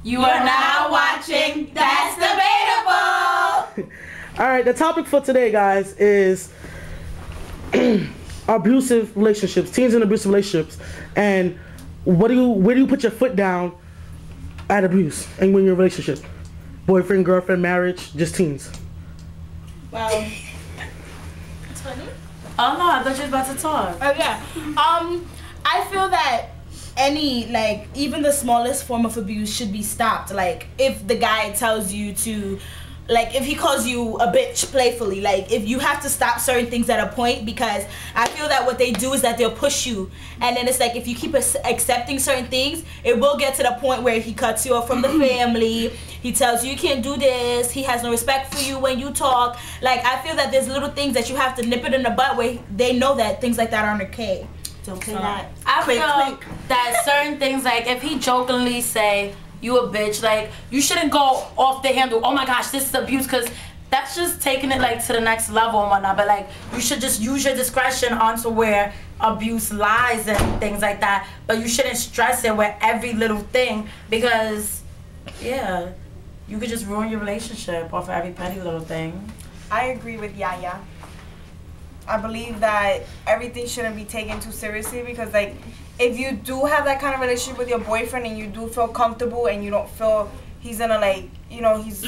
You are now watching That's Debatable. All right, the topic for today, guys, is abusive relationships, teens in abusive relationships, and where do you put your foot down at abuse and when you're in a relationship? Boyfriend, girlfriend, marriage, just teens. Wow. It's funny. Oh no, I thought you was about to talk. Oh yeah. I feel that any, like, even the smallest form of abuse should be stopped. Like, if the guy tells you to, like, if he calls you a bitch playfully, like, if you have to stop certain things at a point, because I feel that what they do is that they'll push you, and then it's like, if you keep accepting certain things, it will get to the point where he cuts you off from the family, he tells you can't do this, he has no respect for you when you talk. Like, I feel that there's little things that you have to nip it in the butt where they know that things like that aren't okay. Don't play that. I feel that certain things, like, if he jokingly say, you a bitch, like, you shouldn't go off the handle, oh my gosh, this is abuse, because that's just taking it, like, to the next level and whatnot. But, like, you should just use your discretion onto where abuse lies and things like that, but you shouldn't stress it with every little thing, because, yeah, you could just ruin your relationship off of every petty little thing. I agree with Yaya. I believe that everything shouldn't be taken too seriously, because, like, if you do have that kind of relationship with your boyfriend and you do feel comfortable and you don't feel he's gonna, like, you know, he's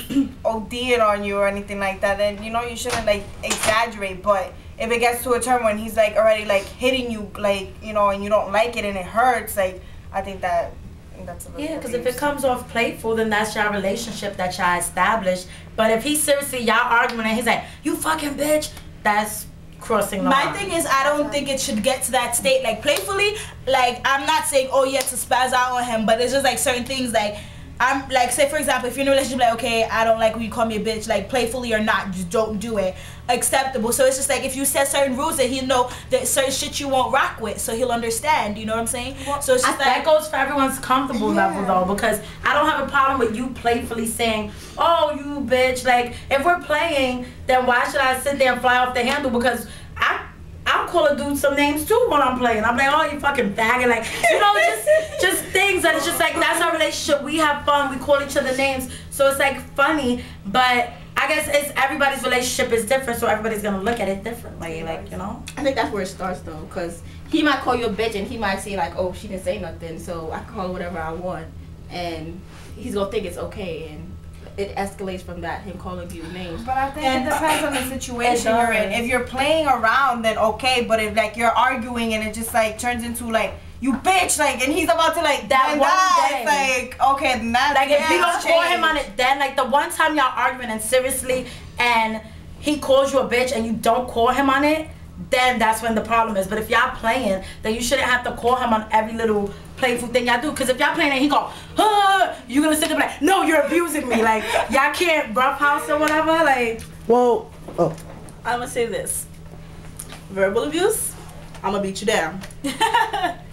ODing on you or anything like that, then, you know, you shouldn't, like, exaggerate. But if it gets to a term when he's, like, already, like, hitting you, like, you know, and you don't like it and it hurts, like, I think that's a little because if it comes off playful, then that's your relationship that y'all established. But if he's seriously, y'all arguing and he's like, you fucking bitch, that's crossing the line. My thing is, I don't think it should get to that state. Like, playfully, like, I'm not saying, oh, yeah, to spaz out on him, but it's just, like, certain things, like, I'm, like, say, for example, if you're in a relationship, like, okay, I don't like when you call me a bitch, like, playfully or not, just don't do it. Acceptable. So it's just, like, if you set certain rules that he'll know that certain shit you won't rock with, so he'll understand, you know what I'm saying? So it's just, like, that goes for everyone's comfortable level, though, because I don't have a problem with you playfully saying, oh, you bitch. Like, if we're playing, then why should I sit there and fly off the handle? Because I'll call a dude some names too when I'm playing. I'm like, oh, you fucking faggot. Like, you know, just things that it's just like, that's our relationship. We have fun. We call each other names. So it's like funny, but I guess it's everybody's relationship is different, so everybody's gonna look at it differently, like, you know? I think that's where it starts, though, because he might call you a bitch and he might say, like, oh, she didn't say nothing, so I can call her whatever I want, and he's gonna think it's okay, and it escalates from that, him calling you names. But I think it depends on the situation you're in. If you're playing around, then okay, but if, like, you're arguing and it just, like, turns into, like, you bitch, like, and he's about to, like, that one day, it's like, okay, then that's, like, if you don't call him on it, then, like, the one time y'all arguing and seriously, and he calls you a bitch and you don't call him on it, then that's when the problem is. But if y'all playing, then you shouldn't have to call him on every little playful thing y'all do. Because if y'all playing and he go, you're gonna sit there like, no, you're abusing me. Like, y'all can't roughhouse or whatever. Like, well, I'm gonna say this: verbal abuse, I'm gonna beat you down.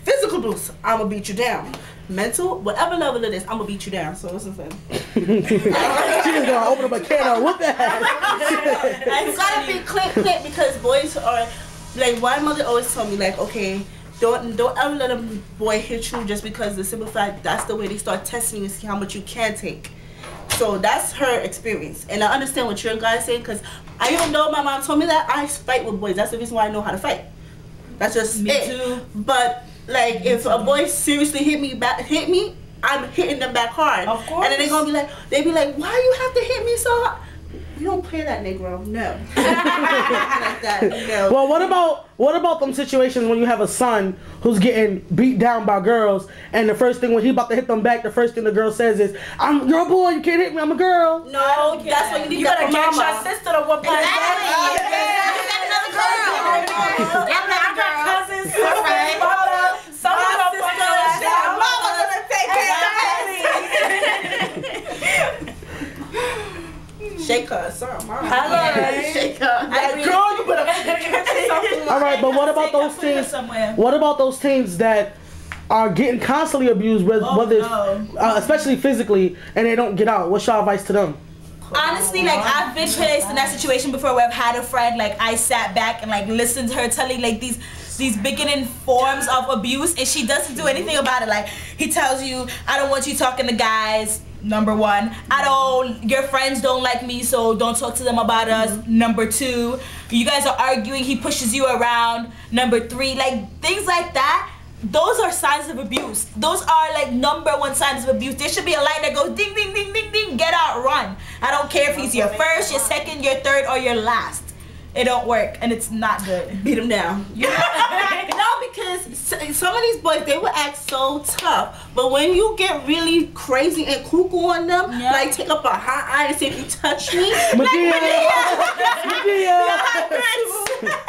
Physical abuse, I'm gonna beat you down. Mental, whatever level it is, I'm gonna beat you down. So listen, fam. She just gonna open up a can of whoop that. And it's gotta be click, because boys are, like, one mother always told me, like, okay, don't ever let a boy hit you just because the simple fact that's the way they start testing you to see how much you can take. So that's her experience, and I understand what your guys saying, because I even though my mom told me that, I fight with boys. That's the reason why I know how to fight. That's just me it. too. But, like, if a boy seriously hit me, I'm hitting them back hard. Of course. And then they be like, why you have to hit me so hard? We don't play that, Negro. No. Like that. No. Well, what about them situations when you have a son who's getting beat down by girls, and the first thing when he about to hit them back, the first thing the girl says is, "You're a boy, you can't hit me, I'm a girl." No, that's when you need that from mama. your sister to whoop her. Another girl. I got cousins, sisters, someone gonna fuck her shit. Mama gonna take Shake her, sir. Shake her. Girl, you better. All right, but what about those teens? What about those teens that are getting constantly abused, whether it's, especially physically, and they don't get out? What's your advice to them? Honestly, like, I've been placed in that situation before where I've had a friend, like, I sat back and, like, listened to her telling, like, these these beginning forms of abuse, and she doesn't do anything about it. Like, he tells you, I don't want you talking to guys. Number 1, your friends don't like me, so don't talk to them about us. Number 2, you guys are arguing, he pushes you around. Number 3, like things like that. Those are signs of abuse. Those are like number 1 signs of abuse. There should be a light that goes ding, ding, ding, ding, ding. Get out, run. I don't care if he's your first, your second, your third, or your last. It don't work, and it's not good. Beat him down. No, because some of these boys, they will act so tough, but when you get really crazy and cuckoo on them, like take up a hot eye and say, if you touch me,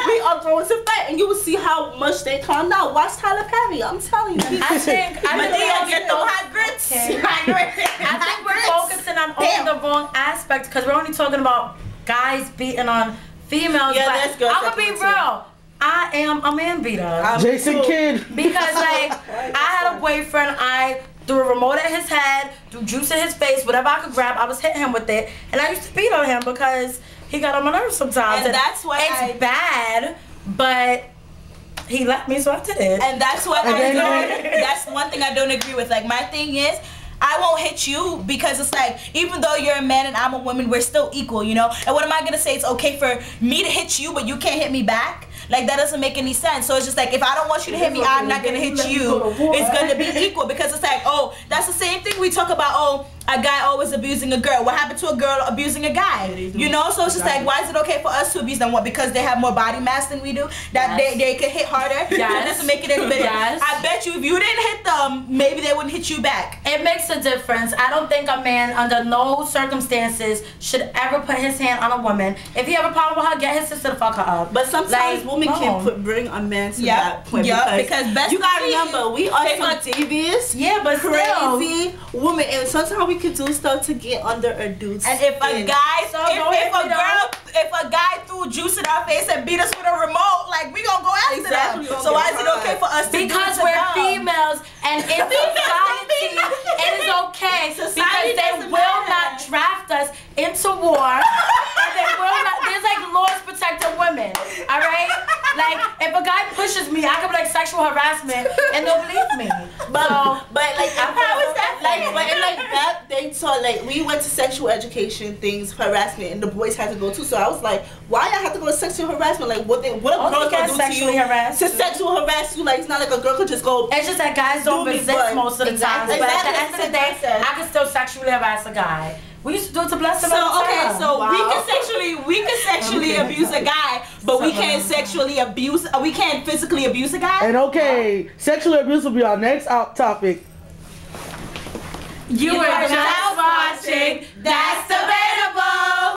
we are going to fight, and you will see how much they calm down. Watch Tyler Perry, I'm telling you. I think get those hot grits. I think we're focusing on only the wrong aspect, because we're only talking about guys beating on females. Yeah, but that's good. I'm gonna be real. I am a man beater. Jason Kidd. Because like I had a boyfriend, I threw a remote at his head, threw juice in his face, whatever I could grab, I was hitting him with it, and I used to beat on him because he got on my nerves sometimes. And that's why it's bad, but he left me, so I did it. And that's what that's one thing I don't agree with. Like, my thing is, I won't hit you because it's like, even though you're a man and I'm a woman, we're still equal, you know? And what am I gonna say? It's okay for me to hit you, but you can't hit me back? Like, that doesn't make any sense. So it's just like, if I don't want you to hit me, I'm not gonna hit you. It's gonna be equal, because it's like, oh, that's the same thing we talk about, oh, a guy always abusing a girl. What happened to a girl abusing a guy? You know? So it's just like, why is it okay for us to abuse them? What, because they have more body mass than we do? That they can hit harder? That doesn't make it any better. I bet you if you didn't hit them, maybe they wouldn't hit you back. It makes a difference. I don't think a man, under no circumstances, should ever put his hand on a woman. If he have a problem with her, get his sister to fuck her up. But sometimes women can't bring a man to that point. Because best you gotta remember, we are some devious, but crazy women, and sometimes we can do stuff to get under a dude's And if a guy, if a guy threw juice in our face and beat us with a remote, like, we gonna go after them. So why is it okay for us to because we're females, and in society it is okay because they will not draft us into war, and they will not. There's like laws protecting women. All right, like if a guy pushes me, I could be like sexual harassment, and they'll believe me. But like how is that? Like that they taught, like, we went to sexual education things, harassment, and the boys had to go too. So I was like, why I have to go to sexual harassment? Like, what a girl gonna do to you? To sexual harass you? Like, it's not like a girl could just go. It's just that guys don't resist most of the time. But at the end of the day, I can still sexually harass a guy. We used to do it to bless them. We can sexually abuse a guy, but we can't we can't physically abuse a guy. And sexual abuse will be our next topic. You were